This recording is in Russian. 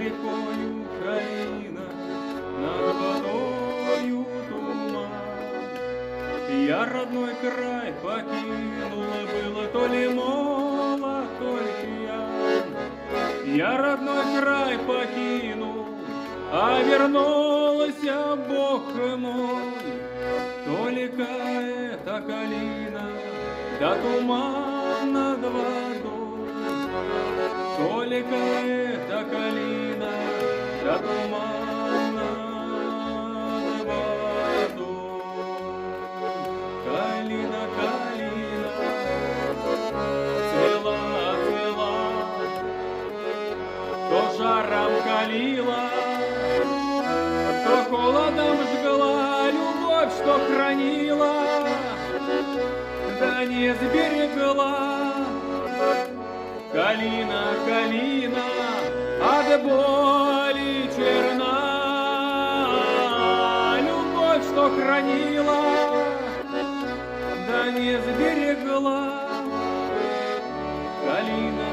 рекою калина, над водою туман. Я родной край покинул, было то ли молод, то ли пьян. Я родной край покинул, а вернулся Бог мой. Только эта калина, да туман над водой. Только эта калина, да туман над водой. Калина, калина, цвела, цвела, то жаром калила, то холодом жгла, любовь, что хранила, да не сберегла. Калина, калина, от боли черна, любовь, что хранила, да не сберегла. Калина,